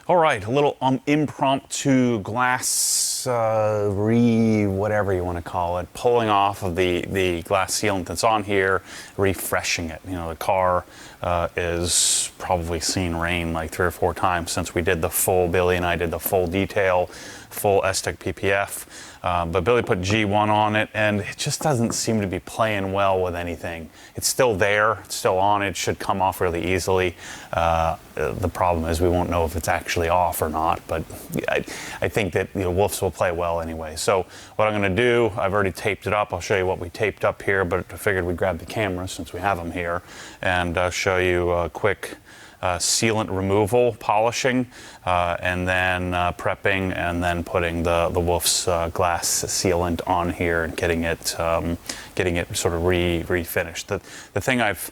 All right, a little impromptu glass whatever you want to call it, pulling off of the glass sealant that's on here, refreshing it. You know, the car is probably seen rain like 3 or 4 times since we did the full, Billy and I did the full detail, full S-Tech PPF. But Billy put G1 on it, and it just doesn't seem to be playing well with anything. It's still there, it's still on, it should come off really easily. The problem is we won't know if it's actually off or not, but I think that wolves will play well anyway. So what I'm going to do, I've already taped it up. I'll show you what we taped up here, but I figured we'd grab the camera since we have them here and show you a quick sealant removal, polishing, and then prepping, and then putting the Wolf's glass sealant on here and getting it sort of refinished. The thing I've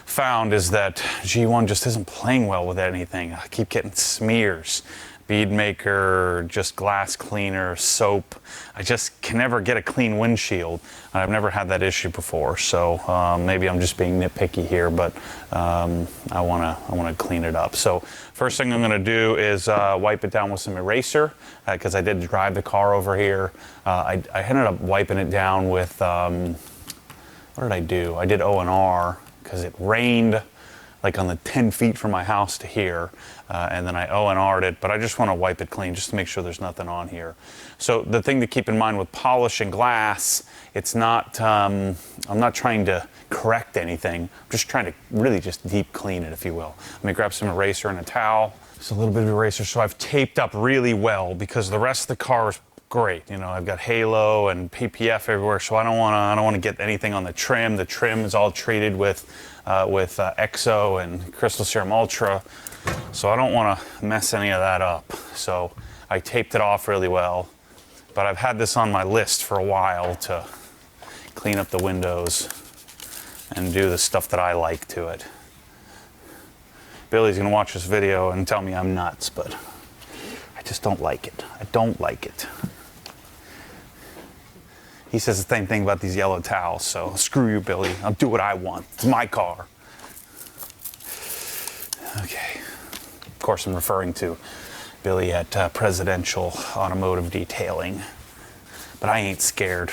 found is that G1 just isn't playing well with anything. I keep getting smears. Beadmaker, just glass cleaner, soap. I just can never get a clean windshield. I've never had that issue before, so maybe I'm just being nitpicky here, but I wanna clean it up. So first thing I'm gonna do is wipe it down with some eraser, because I did drive the car over here. I ended up wiping it down with, what did I do? I did O&R, because it rained like on the 10 feet from my house to here, and then I O&R'd it, but I just want to wipe it clean just to make sure there's nothing on here. So the thing to keep in mind with polishing glass, it's not, I'm not trying to correct anything, I'm just trying to really just deep clean it, if you will. Let me grab some eraser and a towel. Just a little bit of eraser, so I've taped up really well because the rest of the car is great. You know, I've got halo and PPF everywhere, so I don't want to get anything on the trim. The trim is all treated with Exo and Crystal Serum Ultra, so I don't want to mess any of that up. So I taped it off really well, but I've had this on my list for a while to clean up the windows and do the stuff that I like to it. Billy's gonna watch this video and tell me I'm nuts, but I just don't like it. I don't like it. He says the same thing about these yellow towels, so screw you, Billy. I'll do what I want. It's my car. Okay. Of course, I'm referring to Billy at Presidential Automotive Detailing. But I ain't scared.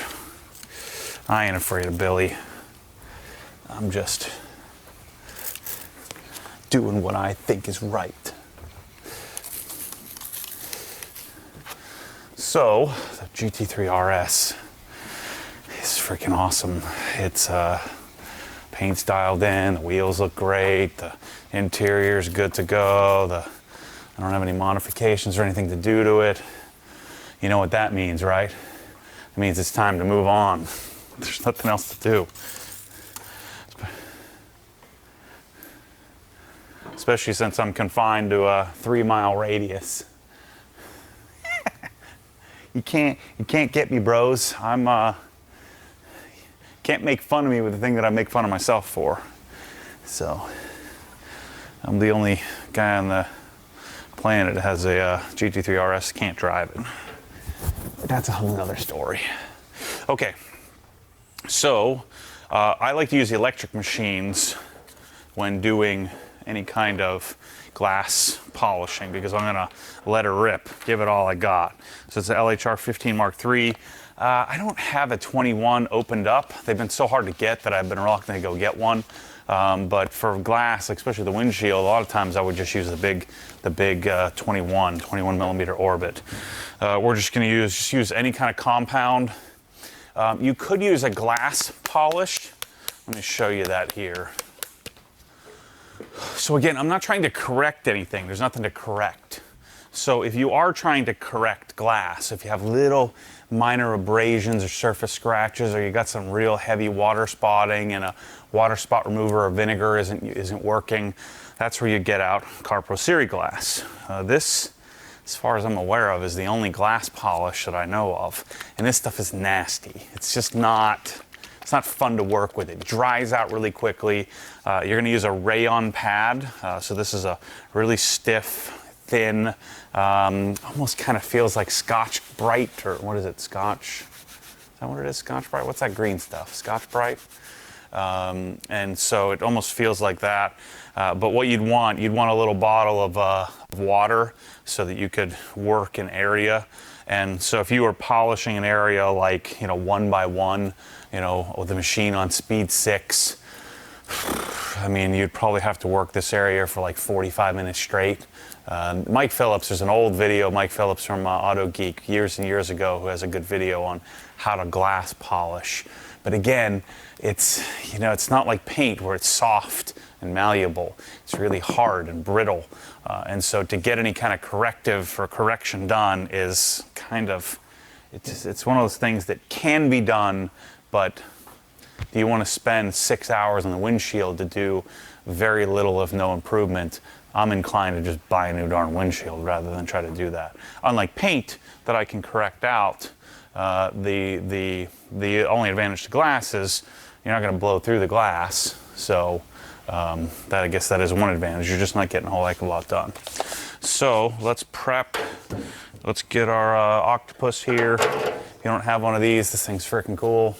I ain't afraid of Billy. I'm just doing what I think is right. So, the GT3 RS is freaking awesome. It's paint's dialed in, the wheels look great, the interior's good to go, I don't have any modifications or anything to do to it. You know what that means, right? It means it's time to move on. There's nothing else to do. Especially since I'm confined to a 3-mile radius. You can't get me, bros. Can't make fun of me with the thing that I make fun of myself for. So I'm the only guy on the planet that has a GT3 RS, can't drive it. But that's a whole nother story. Okay, so I like to use the electric machines when doing any kind of glass polishing because I'm gonna let her rip, give it all I got. So it's the LHR15 Mark III. I don't have a 21 opened up. They've been so hard to get that I've been reluctant to go get one. But for glass, especially the windshield, a lot of times I would just use the big 21 millimeter orbit. We're just gonna use any kind of compound. You could use a glass polish. Let me show you that here. So again, I'm not trying to correct anything. There's nothing to correct. So if you are trying to correct glass, if you have little minor abrasions or surface scratches, or you got some real heavy water spotting and a water spot remover or vinegar isn't working, that's where you get out Carpro Series glass. This, as far as I'm aware of, is the only glass polish that I know of. And this stuff is nasty. It's just not... It's not fun to work with. It dries out really quickly. You're going to use a rayon pad. So this is a really stiff, thin, almost kind of feels like Scotch Brite, or what is it, Scotch? Is that what it is, Scotch Brite? What's that green stuff, Scotch Brite? And so it almost feels like that. But what you'd want a little bottle of water so that you could work an area. And so if you were polishing an area like, you know, 1 by 1, you know, with the machine on speed 6, I mean, you'd probably have to work this area for like 45 minutes straight. Mike Phillips, there's an old video, Mike Phillips from Auto Geek years and years ago, who has a good video on how to glass polish. But again, it's, you know, it's not like paint where it's soft and malleable. It's really hard and brittle. And so to get any kind of corrective or correction done is kind of, it's one of those things that can be done, but do you want to spend 6 hours on the windshield to do very little if no improvement? I'm inclined to just buy a new darn windshield rather than try to do that. Unlike paint that I can correct out, the only advantage to glass is you're not going to blow through the glass. So that, I guess that is one advantage. You're just not getting a whole heck of a lot done. So let's prep. Let's get our octopus here. If you don't have one of these, this thing's freaking cool.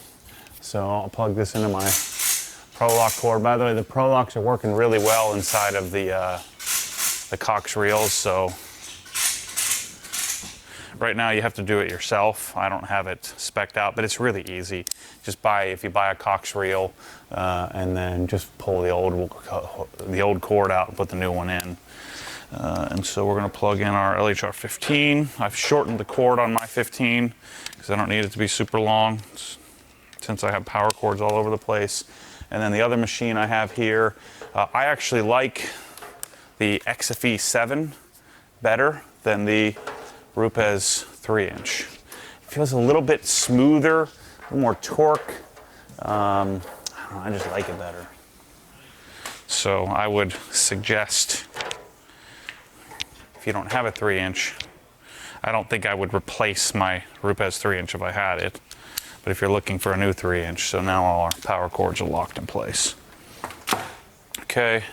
So I'll plug this into my Prolock cord. By the way, the Prolocks are working really well inside of the Koch reels. So right now you have to do it yourself. I don't have it spec'd out, but it's really easy. Just if you buy a Koch reel, and then just pull the old cord out and put the new one in. And so we're going to plug in our LHR15. I've shortened the cord on my 15 because I don't need it to be super long, since I have power cords all over the place. And then the other machine I have here, I actually like the XFE 7 better than the Rupes 3-inch. It feels a little bit smoother, a little more torque. I don't know, I just like it better. So I would suggest, if you don't have a 3-inch, I don't think I would replace my Rupes 3-inch if I had it. But if you're looking for a new 3-inch, so now all our power cords are locked in place. Okay,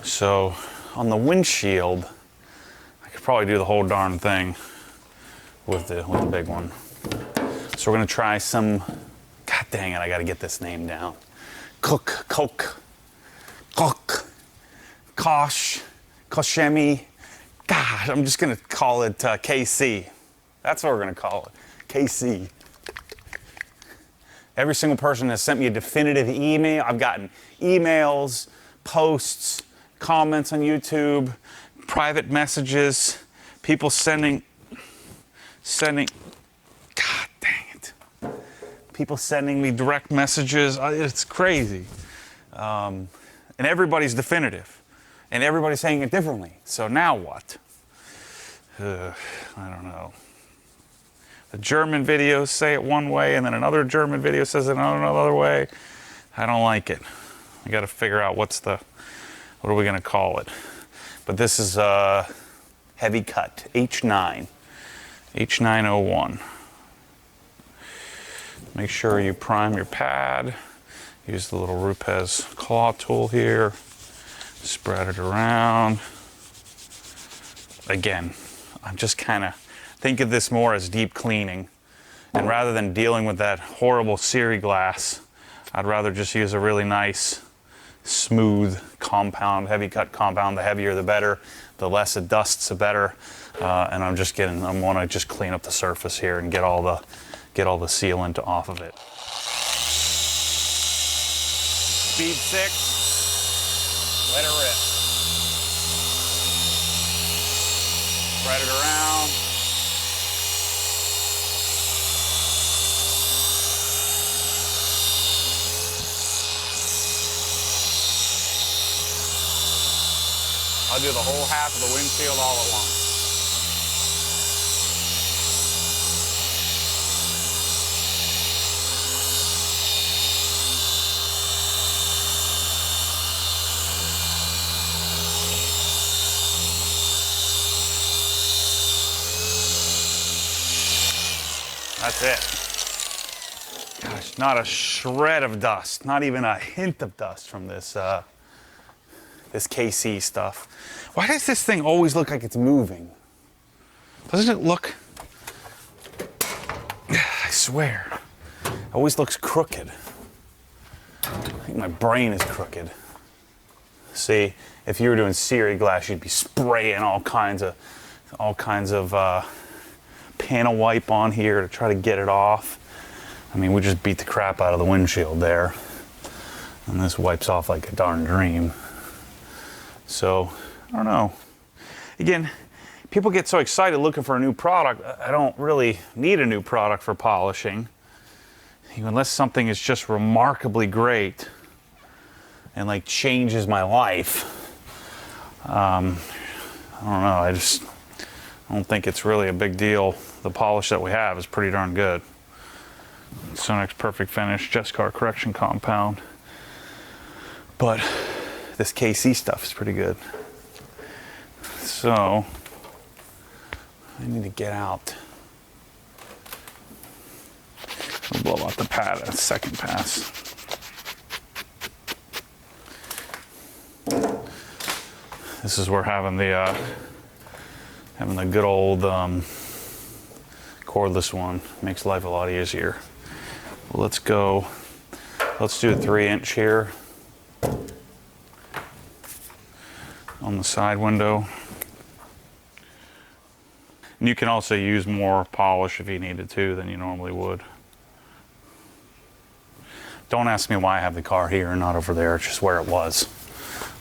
so on the windshield, I could probably do the whole darn thing with the big one. So we're gonna try some, god dang it, I gotta get this name down. Koch, Chemie. God, I'm just gonna call it KC. That's what we're gonna call it, KC. Every single person has sent me a definitive email. I've gotten emails, posts, comments on YouTube, private messages, people sending, god dang it. People sending me direct messages. It's crazy. And everybody's definitive. And everybody's saying it differently. So now what? I don't know. The German videos say it one way, and then another German video says it another way. I don't like it. I got to figure out what are we going to call it? But this is a heavy cut, H9, H901. Make sure you prime your pad. Use the little Rupes claw tool here. Spread it around. Again, I'm just kind of think of this more as deep cleaning. And rather than dealing with that horrible Siri glass, I'd rather just use a really nice, smooth compound, heavy cut compound. The heavier the better, the less it dusts the better. And I want to just clean up the surface here and get all the sealant off of it. Speed 6, let it rip. Spread it around. I'll do the whole half of the windshield all at once. That's it. Gosh, not a shred of dust, not even a hint of dust from this this KC stuff. Why does this thing always look like it's moving? Doesn't it look, I swear, it always looks crooked. I think my brain is crooked. See, if you were doing series glass, you'd be spraying all kinds of panel wipe on here to try to get it off. I mean, we just beat the crap out of the windshield there, and this wipes off like a darn dream. So, I don't know. Again, people get so excited looking for a new product. I don't really need a new product for polishing, unless something is just remarkably great and like changes my life. I don't know, I don't think it's really a big deal. The polish that we have is pretty darn good. Sonex Perfect Finish Jescar Correction Compound. But this KC stuff is pretty good. So, I need to get out. I'll blow out the pad at a second pass. This is where having the good old cordless one makes life a lot easier. Well, let's do a 3-inch here on the side window. And you can also use more polish if you needed to than you normally would. Don't ask me why I have the car here and not over there, it's just where it was.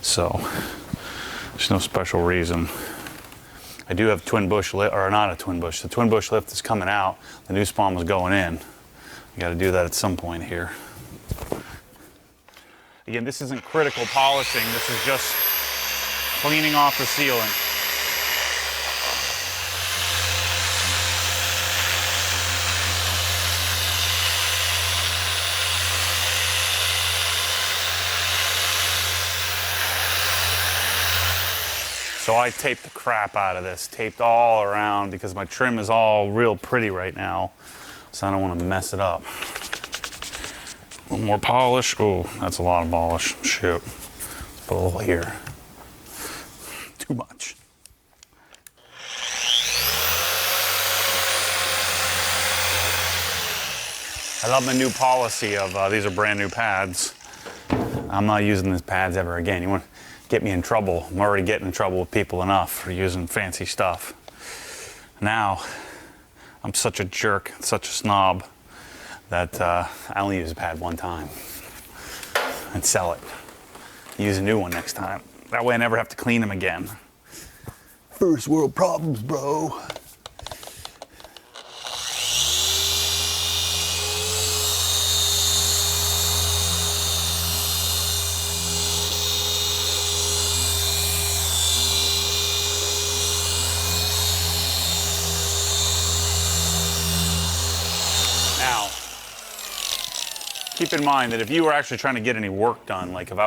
So, there's no special reason. I do have twin bush lift, or not a twin bush. The twin bush lift is coming out. The new spawn was going in. I got to do that at some point here. Again, this isn't critical polishing. This is just cleaning off the sealant. So I taped the crap out of this, taped all around because my trim is all real pretty right now. So I don't want to mess it up. A little more polish. Oh, that's a lot of polish. Shoot. Put a little here. Too much. I love the new policy of these are brand new pads. I'm not using these pads ever again. You want to get me in trouble? I'm already getting in trouble with people enough for using fancy stuff. Now, I'm such a jerk, such a snob, that I only use a pad one time and sell it. Use a new one next time. That way I never have to clean them again. First world problems, bro. Now, keep in mind that if you were actually trying to get any work done, like if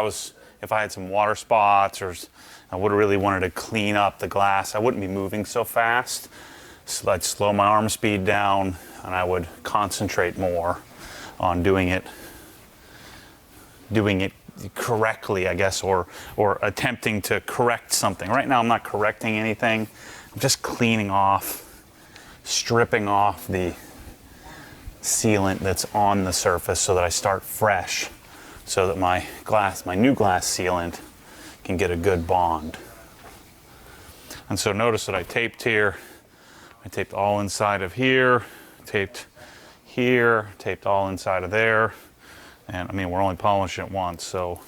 I had some water spots or I would have really wanted to clean up the glass, I wouldn't be moving so fast. So I'd slow my arm speed down and I would concentrate more on doing it correctly, I guess, or attempting to correct something. Right now I'm not correcting anything. I'm just cleaning off, stripping off the sealant that's on the surface so that I start fresh, so that my new glass sealant can get a good bond. And so notice that I taped here. I taped all inside of here, taped here, taped all inside of there. And I mean, we're only polishing it once, so.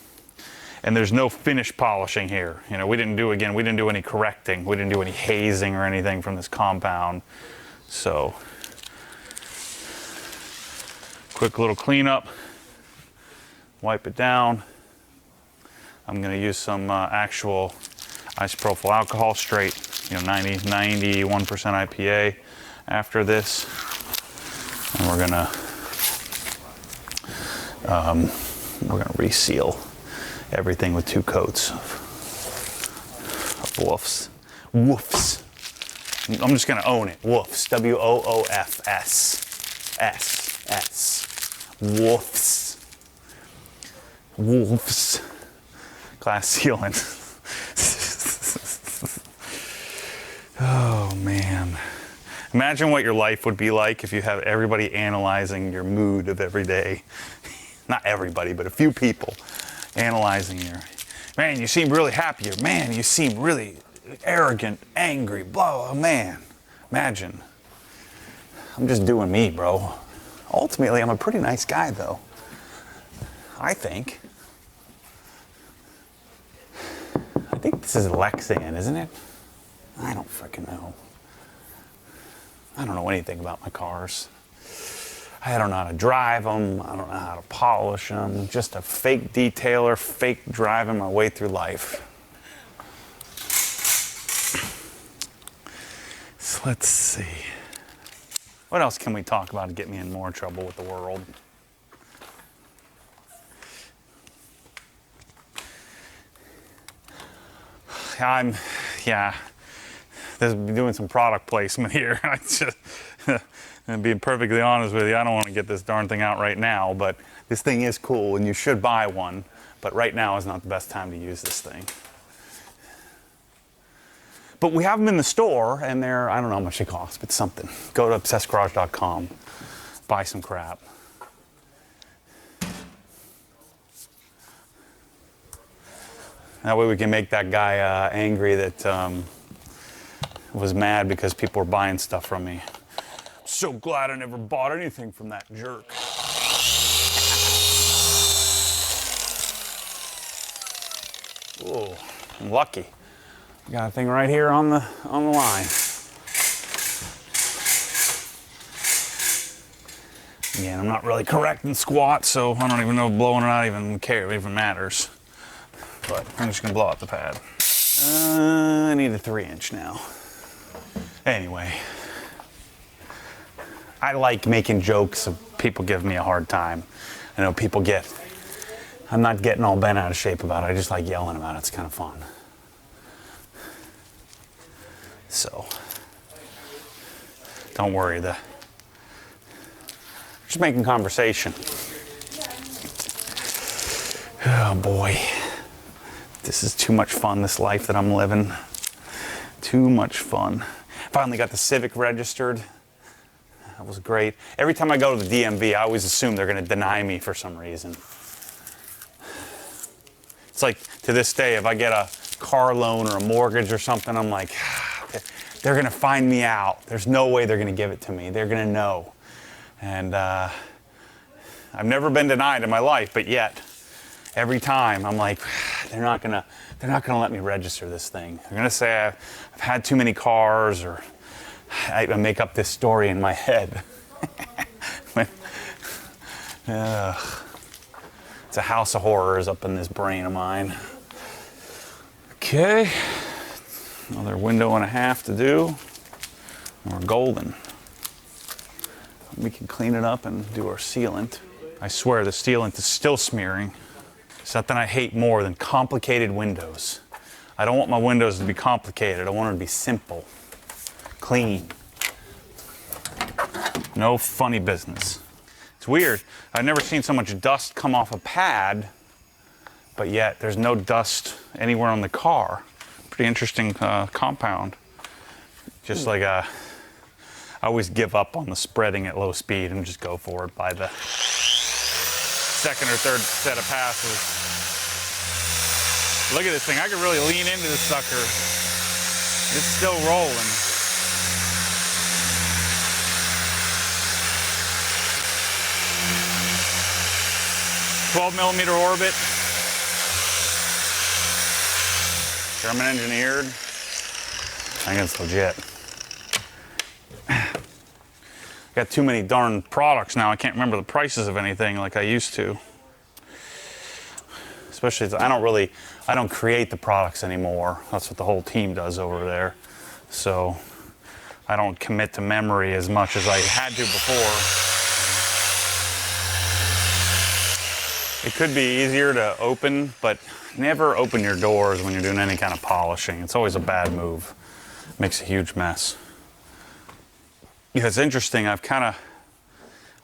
And there's no finish polishing here. You know, we didn't do any correcting. We didn't do any hazing or anything from this compound. So, quick little cleanup. Wipe it down. I'm going to use some actual isopropyl alcohol straight, 91% IPA after this. And we're gonna reseal everything with 2 coats of woofs. Woofs. I'm just gonna own it. Woofs. WOOFS. S. Woofs. Wolves. Glass sealant. Oh man. Imagine what your life would be like if you have everybody analyzing your mood of every day. Not everybody, but a few people analyzing Man, you seem really happy. Or, man, you seem really arrogant, angry, blah, oh, man. Imagine. I'm just doing me, bro. Ultimately, I'm a pretty nice guy, though. I think. I think this is Lexan, isn't it? I don't freaking know. I don't know anything about my cars. I don't know how to drive them. I don't know how to polish them. Just a fake detailer, fake driving my way through life. So let's see. What else can we talk about to get me in more trouble with the world? There's doing some product placement here. And being perfectly honest with you, I don't want to get this darn thing out right now, but this thing is cool and you should buy one, but right now is not the best time to use this thing. But we have them in the store, and they're, I don't know how much they cost, but something. Go to obsessedgarage.com, buy some crap. That way we can make that guy angry that was mad because people were buying stuff from me. I'm so glad I never bought anything from that jerk. Oh, I'm lucky. Got a thing right here on the line. Again, I'm not really correct in squat, so I don't even know if blowing it out even matters. But I'm just gonna blow out the pad. I need a 3-inch now. Anyway, I like making jokes of people giving me a hard time. I know people I'm not getting all bent out of shape about it. I just like yelling about it. It's kind of fun. So, don't worry, just making conversation. Oh boy, this is too much fun, this life that I'm living. Too much fun. Finally got the Civic registered. That was great. Every time I go to the DMV, I always assume they're going to deny me for some reason. It's like, to this day, if I get a car loan or a mortgage or something, I'm like, they're going to find me out. There's no way they're going to give it to me. They're going to know. And I've never been denied in my life, but yet every time I'm like, they're not going to let me register this thing. They're going to say I've had too many cars, or I make up this story in my head. It's a house of horrors up in this brain of mine. Okay. Another window and a half to do. We're golden. We can clean it up and do our sealant. I swear the sealant is still smearing. There's nothing I hate more than complicated windows. I don't want my windows to be complicated. I want them to be simple, clean. No funny business. It's weird. I've never seen so much dust come off a pad, but yet there's no dust anywhere on the car. Pretty interesting compound. Just like I always give up on the spreading at low speed and just go for it by the second or third set of passes. Look at this thing. I could really lean into this sucker. It's still rolling. .12mm orbit. German engineered. I think it's legit. Got too many darn products now. I can't remember the prices of anything like I used to. Especially, I don't create the products anymore. That's what the whole team does over there. So I don't commit to memory as much as I had to before. It could be easier to open, but never open your doors when you're doing any kind of polishing. It's always a bad move. It makes a huge mess. Yeah, it's interesting. A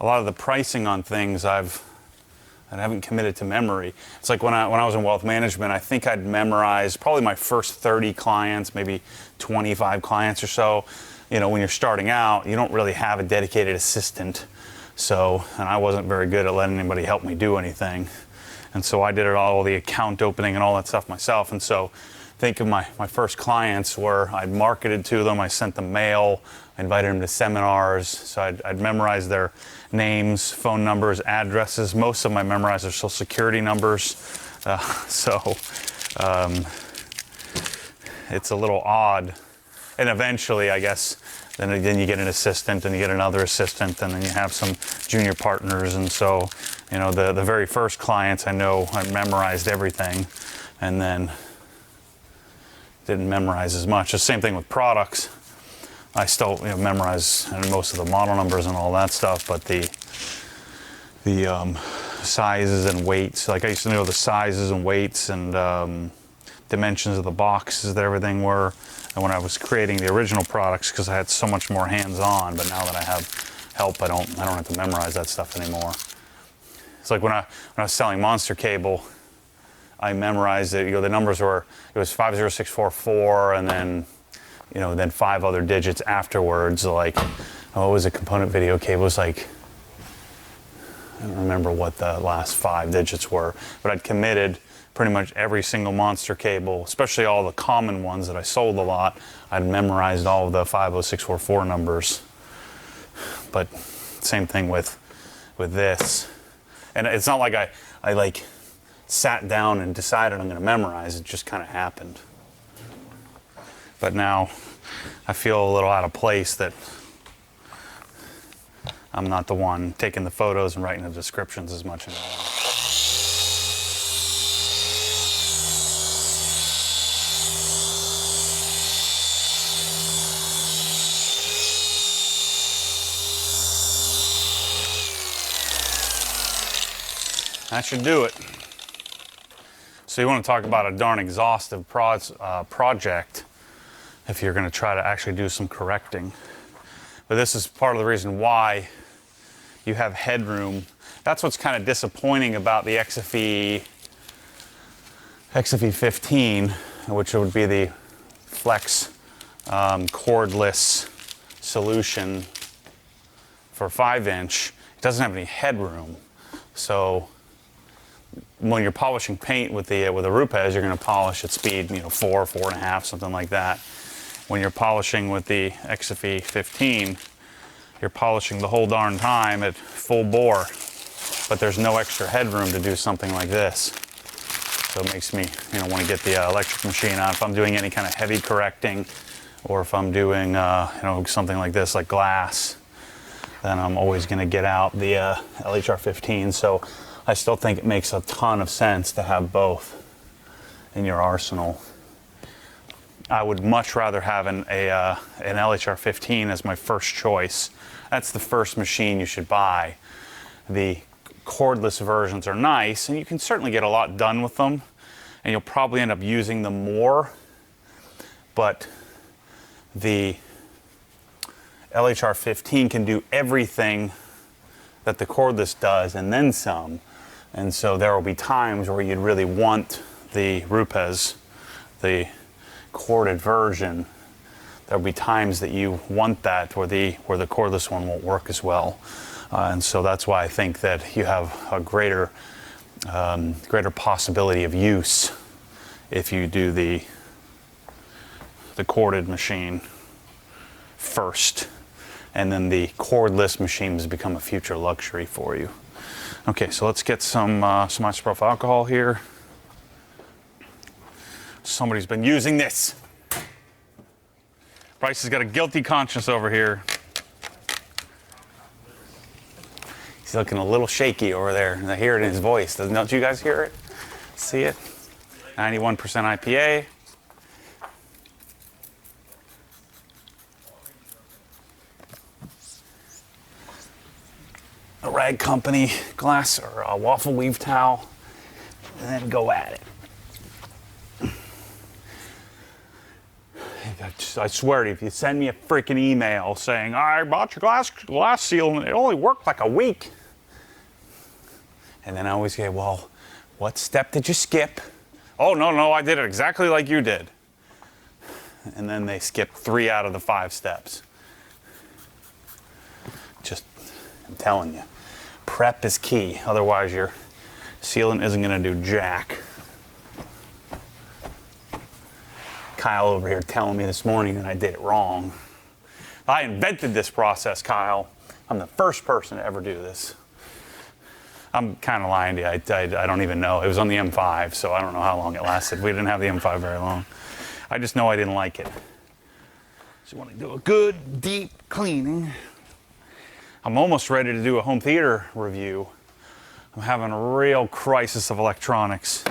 lot of the pricing on things I haven't committed to memory. It's like when I was in wealth management, I think I'd memorized probably my first 30 clients, maybe 25 clients or so. You know, when you're starting out, you don't really have a dedicated assistant. So, and I wasn't very good at letting anybody help me do anything. And so I did it all, the account opening and all that stuff myself. And so think of my first clients were, I'd marketed to them, I sent them mail, I invited them to seminars, so I'd memorize their names, phone numbers, addresses. Most of them I memorized their social security numbers. It's a little odd. And eventually, I guess, then you get an assistant and you get another assistant and then you have some junior partners. And so, you know, the very first clients I know, I memorized everything and then didn't memorize as much. The same thing with products. I still, you know, memorize most of the model numbers and all that stuff, but the sizes and weights, like I used to know the sizes and weights and dimensions of the boxes that everything were. And when I was creating the original products, because I had so much more hands-on, but now that I have help, I don't have to memorize that stuff anymore. It's like when I was selling Monster Cable, I memorized it. You know, the numbers were, it was 50644, and then, you know, then 5 other digits afterwards. Like, what was a component video cable? It was like, I don't remember what the last 5 digits were, but I'd committed pretty much every single Monster Cable, especially all the common ones that I sold a lot. I'd memorized all of the 50644 numbers. But same thing with this. And it's not like I like sat down and decided I'm going to memorize. It just kind of happened. But now I feel a little out of place that I'm not the one taking the photos and writing the descriptions as much anymore. That should do it. So you want to talk about a darn exhaustive project if you're going to try to actually do some correcting. But this is part of the reason why you have headroom. That's what's kind of disappointing about the XFE 15, which would be the flex cordless solution for 5-inch. It doesn't have any headroom. So when you're polishing paint with a Rupes, you're going to polish at speed, you know, 4, 4.5, something like that. When you're polishing with the XFE 15, you're polishing the whole darn time at full bore, but there's no extra headroom to do something like this. So it makes me, you know, want to get the electric machine out if I'm doing any kind of heavy correcting, or if I'm doing, you know, something like this, like glass. Then I'm always going to get out the LHR15. So I still think it makes a ton of sense to have both in your arsenal. I would much rather have an LHR15 as my first choice. That's the first machine you should buy. The cordless versions are nice, and you can certainly get a lot done with them, and you'll probably end up using them more. But the LHR15 can do everything that the cordless does and then some. And so there will be times where you'd really want the Rupes, the corded version. There'll be times that you want that where the cordless one won't work as well. And so that's why I think that you have a greater possibility of use if you do the corded machine first, and then the cordless machines become a future luxury for you. Okay, so let's get some isopropyl alcohol here. Somebody's been using this. Bryce has got a guilty conscience over here. He's looking a little shaky over there. I hear it in his voice. Don't you guys hear it? See it? 91% IPA. A rag company glass or a waffle weave towel, and then go at it. I swear to you, if you send me a freaking email saying, I bought your glass seal and it only worked like a week. And then I always say, well, what step did you skip? Oh, no, I did it exactly like you did. And then they skip 3 out of the 5 steps. Just, I'm telling you, prep is key. Otherwise, you're Sealant isn't gonna do jack. Kyle over here telling me this morning that I did it wrong. I invented this process, Kyle. I'm the first person to ever do this. I'm kind of lying to you. I don't even know. It was on the M5, so I don't know how long it lasted. We didn't have the M5 very long. I just know I didn't like it. So you want to do a good, deep cleaning. I'm almost ready to do a home theater review. I'm having a real crisis of electronics.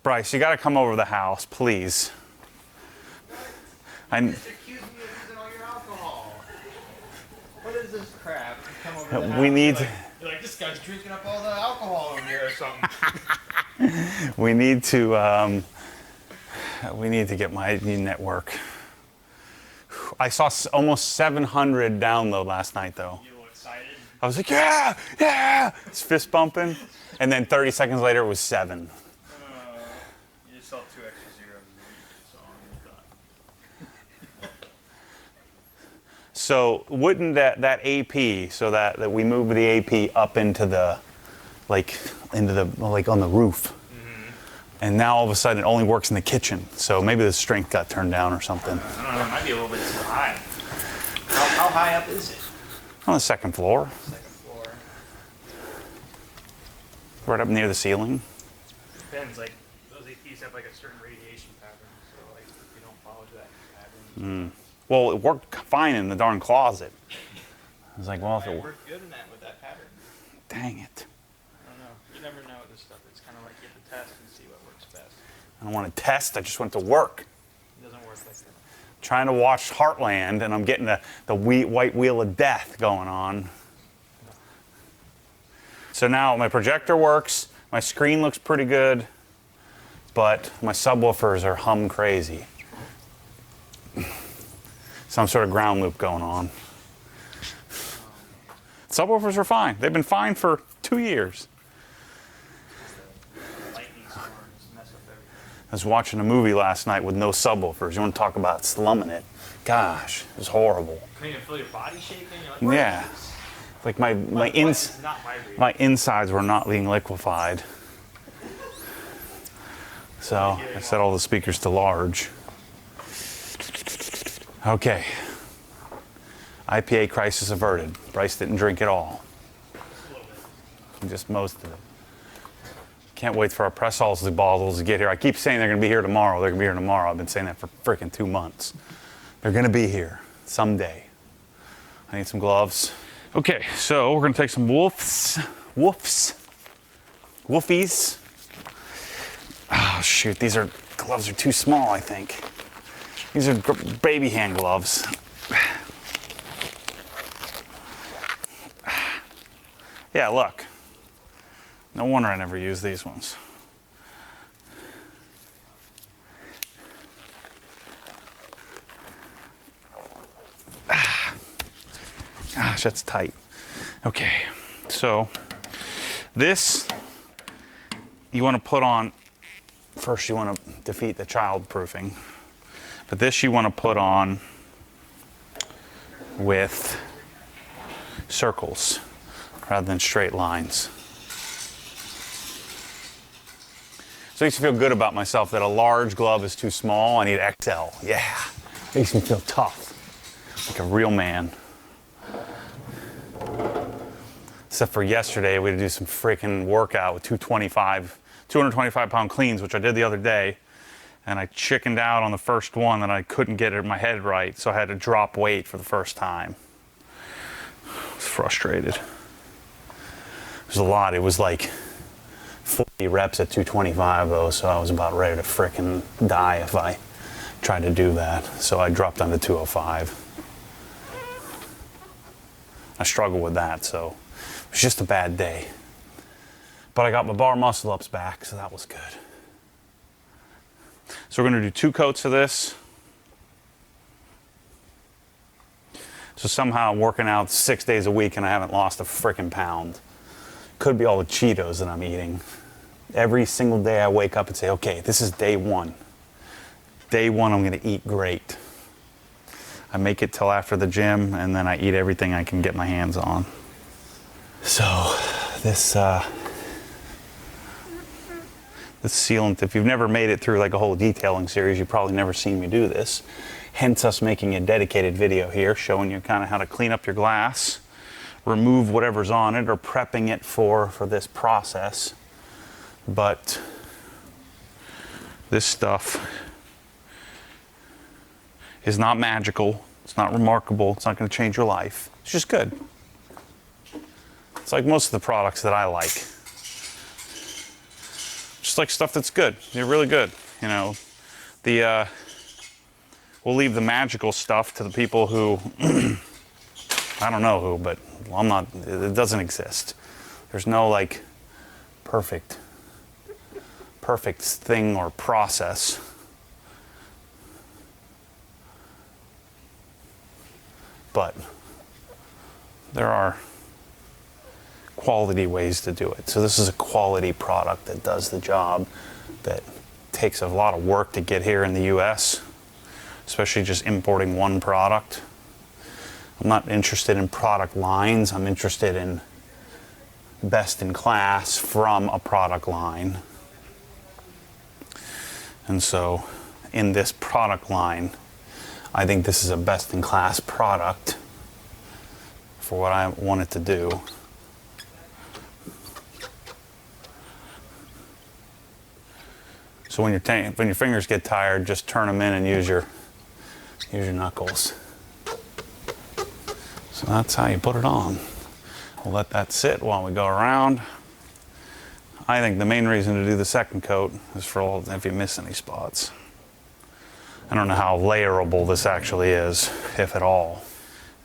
Bryce, you got to come over to the house, please. You just accused me of using all your alcohol. What is this crap? Come over to the house, We need to... You're like, this guy's drinking up all the alcohol in here or something. we need to get my network. I saw almost 700 download last night, though. You were excited? I was like, yeah, yeah! It's fist bumping. And then 30 seconds later, it was 7. You just saw 2 extra zeros. So I'm done. So wouldn't that AP, so that we move the AP up into the, like on the roof. And now all of a sudden it only works in the kitchen. So maybe the strength got turned down or something. I don't know, it might be a little bit too high. How high up is it? On the second floor. Second floor. Right up near the ceiling. Depends, like, those APs have like a certain radiation pattern. So like, if you don't follow that pattern. Well, it worked fine in the darn closet. I was like, well, if it worked. Worked good in that with that pattern. Dang it. I don't know. You never know with this stuff. It's kind of like you have to test and see what works best. I don't want to test, I just want to work. It doesn't work like that. Trying to watch Heartland, and I'm getting the white wheel of death going on. So now my projector works, my screen looks pretty good, but my subwoofers are hum crazy. Some sort of ground loop going on. Subwoofers are fine. They've been fine for 2 years. Lightning storms mess up everything. I was watching a movie last night with no subwoofers. You want to talk about slumming it? Gosh, it was horrible. Couldn't even feel your body shaking? You're like, Yeah. Like my it's not vibrating. my insides were not being liquefied. So I set all the speakers to large. Okay. IPA crisis averted. Bryce didn't drink it all. Just most of it. Can't wait for our press halls bottles to get here. I keep saying they're going to be here tomorrow. They're going to be here tomorrow. I've been saying that for freaking 2 months. They're going to be here someday. I need some gloves. Okay, so we're going to take some wolfies. Oh, shoot. These gloves are too small, I think. These are baby hand gloves. Yeah, look. No wonder I never use these ones. Gosh, that's tight. Okay, so this you want to put on, first you want to defeat the child-proofing, but this you want to put on with circles rather than straight lines. So it makes me feel good about myself that a large glove is too small. I need XL. Yeah, makes me feel tough, like a real man. Except for yesterday, we had to do some freaking workout with 225-pound cleans, which I did the other day. And I chickened out on the first one and I couldn't get my head right, so I had to drop weight for the first time. I was frustrated. It was a lot. It was like 40 reps at 225 though, so I was about ready to frickin' die if I tried to do that. So I dropped down to 205. I struggle with that, so it was just a bad day. But I got my bar muscle ups back, so that was good. So we're gonna do 2 coats of this. So somehow I'm working out 6 days a week and I haven't lost a frickin' pound. Could be all the Cheetos that I'm eating. Every single day I wake up and say, okay, this is day 1. Day 1 I'm gonna eat great. I make it till after the gym and then I eat everything I can get my hands on. So this the sealant. If you've never made it through like a whole detailing series, you've probably never seen me do this. Hence us making a dedicated video here showing you kind of how to clean up your glass, remove whatever's on it, or prepping it for this process. But this stuff is not magical, it's not remarkable, it's not going to change your life. It's just good. It's like most of the products that I like. Just like stuff that's good. They're really good. You know, we'll leave the magical stuff to the people who, I don't know who, but I'm not, it doesn't exist. There's no like perfect thing or process. But there are quality ways to do it. So this is a quality product that does the job, that takes a lot of work to get here in the US, especially just importing one product. I'm not interested in product lines, I'm interested in best in class from a product line. And so in this product line, I think this is a best in class product for what I want it to do. So when your fingers get tired, just turn them in and use your knuckles. So that's how you put it on. We'll let that sit while we go around. I think the main reason to do the second coat is for if you miss any spots. I don't know how layerable this actually is, if at all.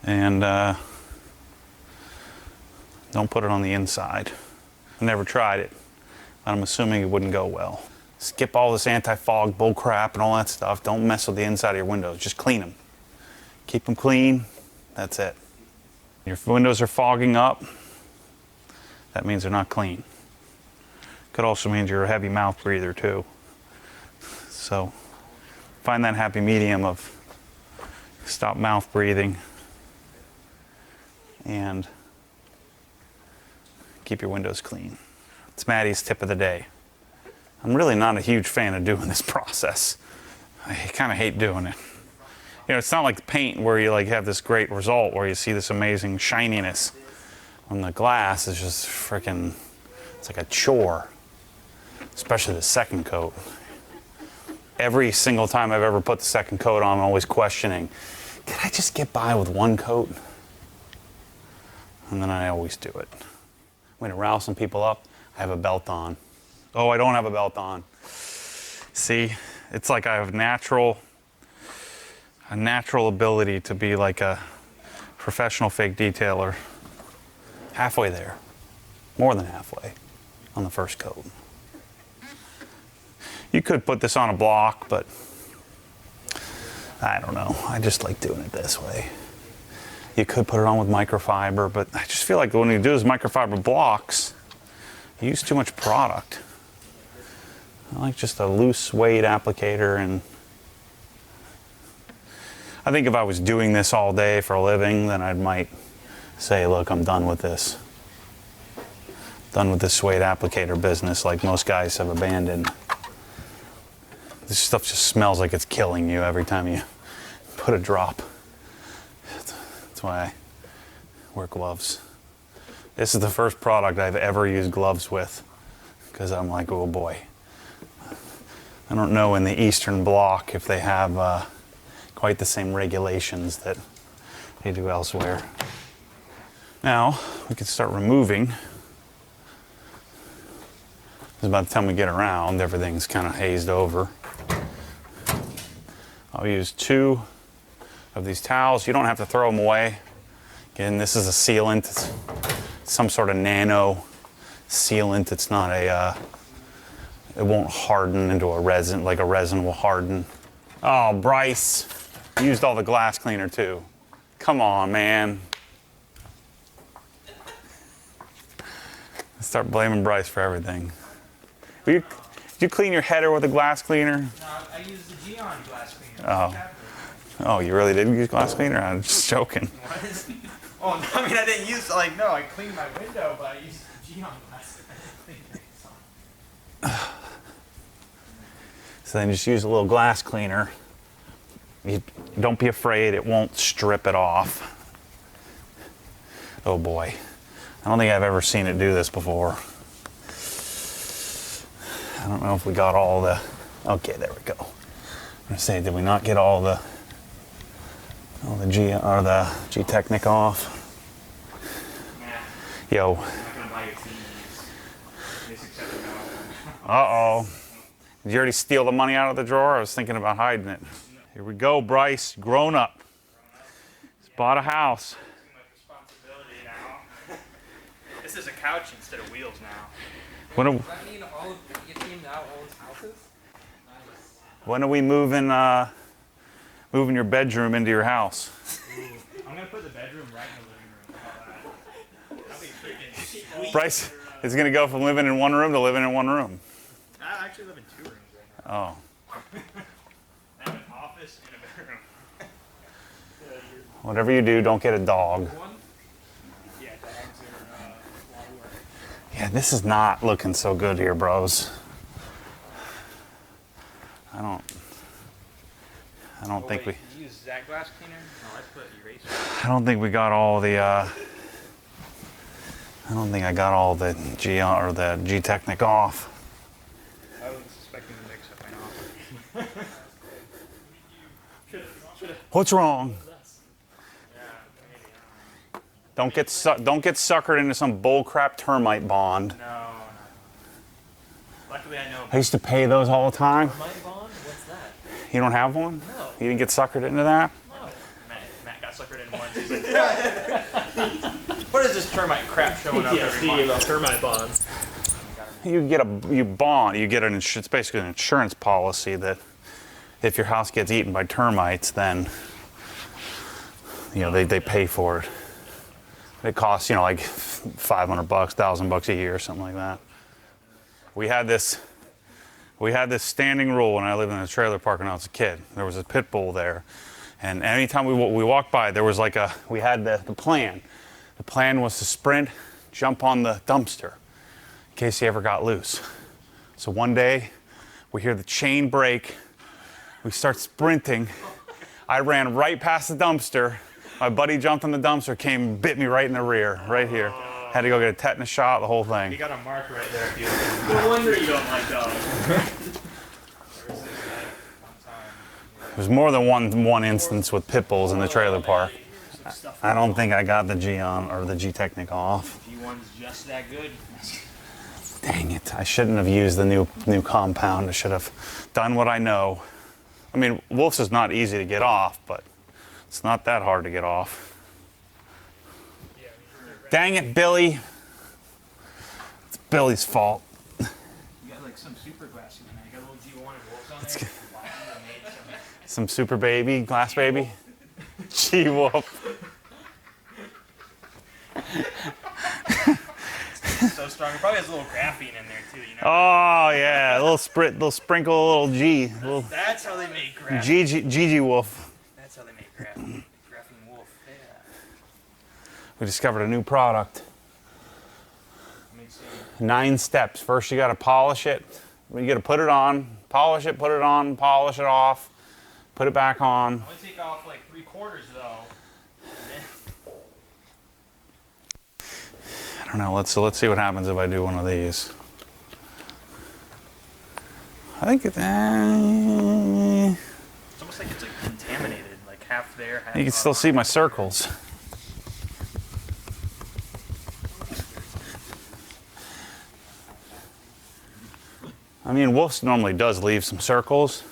And don't put it on the inside. I never tried it, but I'm assuming it wouldn't go well. Skip all this anti-fog bull crap and all that stuff. Don't mess with the inside of your windows. Just clean them. Keep them clean. That's it. Your windows are fogging up. That means they're not clean. Could also mean you're a heavy mouth breather too. So find that happy medium of stop mouth breathing and keep your windows clean. It's Maddie's tip of the day. I'm really not a huge fan of doing this process. I kind of hate doing it. You know, it's not like paint where you like have this great result where you see this amazing shininess on the glass. It's just freaking, it's like a chore, especially the second coat. Every single time I've ever put the second coat on, I'm always questioning, can I just get by with one coat? And then I always do it. I'm gonna rouse some people up. I have a belt on. Oh, I don't have a belt on. See, it's like I have a natural ability to be like a professional fake detailer. Halfway there, more than halfway on the first coat. You could put this on a block, but I don't know. I just like doing it this way. You could put it on with microfiber, but I just feel like when you do those microfiber blocks, you use too much product. I like just a loose suede applicator, and I think if I was doing this all day for a living, then I might say, look, I'm done with this. Done with this suede applicator business like most guys have abandoned. This stuff just smells like it's killing you every time you put a drop. That's why I wear gloves. This is the first product I've ever used gloves with, because I'm like, oh boy. I don't know in the Eastern Bloc if they have quite the same regulations that they do elsewhere. Now, we can start removing. Because by the time we get around, everything's kind of hazed over. I'll use 2 of these towels. You don't have to throw them away. Again, this is a sealant. It's some sort of nano sealant. It's not a, it won't harden into a resin, like a resin will harden. Oh, Bryce used all the glass cleaner too. Come on, man. Start blaming Bryce for everything. Did you clean your header with a glass cleaner? No, I use the G1 glass cleaner. Oh. Oh, you really did use glass cleaner? I'm just joking. What? Oh, no, I mean, I didn't use, like, no, I cleaned my window, but I used the G1 glass cleaner. So then just use a little glass cleaner. You don't be afraid, it won't strip it off. Oh boy. I don't think I've ever seen it do this before. I don't know if we got all the, okay, there we go. I'm gonna say, did we not get all the Gtechniq off? Nah, Yo. I'm not gonna buy your TVs. Just accept it now. Uh-oh. Did you already steal the money out of the drawer? I was thinking about hiding it. Here we go, Bryce, grown up. He's bought a house. Too much responsibility now. This is a couch instead of wheels now. When are, Does that mean all of your team now owns houses? Nice. when are we moving your bedroom into your house? I'm gonna put the bedroom right in the living room. How about that? That'll be freaking sweet. Bryce is gonna go from living in one room to living in one room. I actually live in 2 rooms right now. Oh. I have an office and a bedroom. Whatever you do, don't get a dog. One? Yeah, dogs are a lot of work. Yeah, this is not looking so good here, bros. I don't think we. You use that glass cleaner? No, I put eraser. I don't think we got all the. I don't think I got all the Gtechniq off. I wasn't expecting the mix up my office. What's wrong? Yeah, maybe. I Don't get suckered into some bullcrap termite bond. don't know. No. Luckily, I know. I used to pay those all the time. Termite bond? What's that? You don't have one? No. You didn't get suckered into that? No. Matt got suckered in once. He's like, what is this termite crap showing up every month? termite bonds. You get it's basically an insurance policy that if your house gets eaten by termites, then they pay for it. It costs like $500, $1,000 a year, or something like that. We had this standing rule when I lived in a trailer park when I was a kid. There was a pit bull there, and anytime we walked by, there was we had the plan. The plan was to sprint, jump on the dumpster in case he ever got loose. So one day, we hear the chain break. We start sprinting. I ran right past the dumpster. My buddy jumped on the dumpster, came and bit me right in the rear, right here. Had to go get a tetanus shot, the whole You thing. got a mark right there. No wonder you don't like dogs. There's more than one instance with pit bulls in the trailer park. I don't think I got the Gtechniq off. G1's just that good. Dang it! I shouldn't have used the new compound. I should have done what I know. I mean, Wolf's is not easy to get off, but it's not that hard to get off. Dang it, Billy! It's Billy's fault. You got like some super glass in there. You got a little G1 and Wolves on there. Some super baby, glass baby. G-Wolf. So strong. It probably has a little graphene in there too. Oh yeah, a little sprinkle, a little G. That's how they make graphene. GG Wolf. That's how they make graphene. Graphene wolf. Yeah. We discovered a new product. Let me see. 9 steps. First, you got to polish it. You got to put it on, polish it, put it on, polish it off, put it back on. I'm gonna take off like 3/4 though. I don't know. Let's see what happens if I do one of these. I think It's almost like it's like contaminated, like half there, half. you can still see my circles. I mean, Wolf's normally does leave some circles,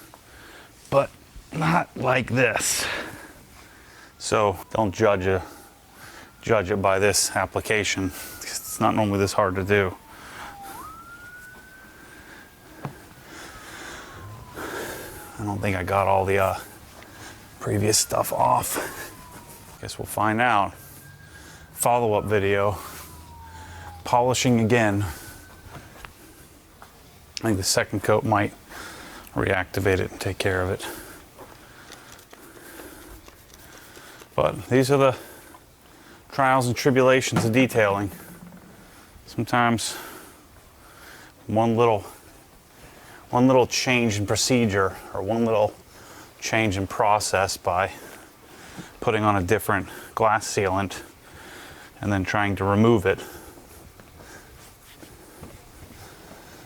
but not like this. So don't judge it by this application. It's not normally this hard to do. I don't think I got all the previous stuff off. Guess we'll find out. Follow-up video. Polishing again. I think the second coat might reactivate it and take care of it. But these are the trials and tribulations of detailing. Sometimes one little one little change in procedure, or one little change in process by putting on a different glass sealant and then trying to remove it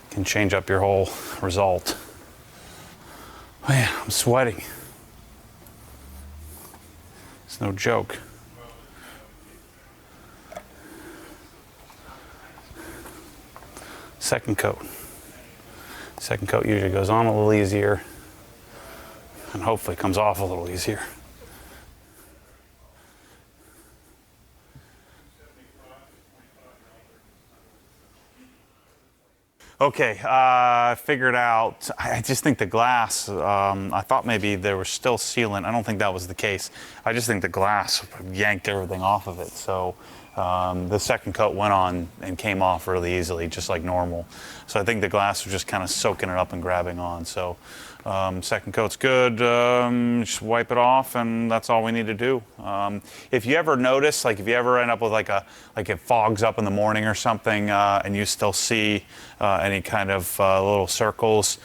can change up your whole result. Man, I'm sweating. It's no joke. Second coat. Second coat usually goes on a little easier and hopefully comes off a little easier. Okay, I figured out, I just think the glass, I thought maybe there was still sealant. I don't think that was the case. I just think the glass yanked everything off of it. So the second coat went on and came off really easily, just like normal. So I think the glass was just kind of soaking it up and grabbing on. So second coat's good, just wipe it off, and that's all we need to do. If you ever notice, like if you ever end up with like it fogs up in the morning or something, and you still see any kind of little circles,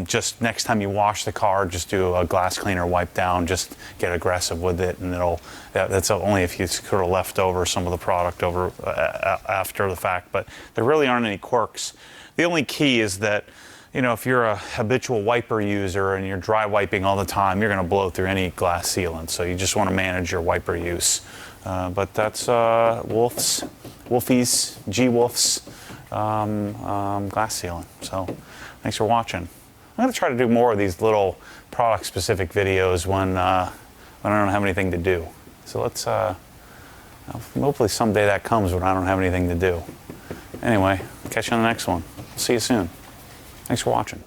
just next time you wash the car, just do a glass cleaner wipe down, just get aggressive with it, and that's only if you sort of left over some of the product over after the fact, but there really aren't any quirks. The only key is that, you know, if you're a habitual wiper user and you're dry wiping all the time, you're going to blow through any glass sealant. So you just want to manage your wiper use. But that's Wolfies, G-Wolf's glass sealant. So thanks for watching. I'm going to try to do more of these little product-specific videos when I don't have anything to do. So let's, hopefully someday that comes when I don't have anything to do. Anyway, catch you on the next one. See you soon. Thanks for watching.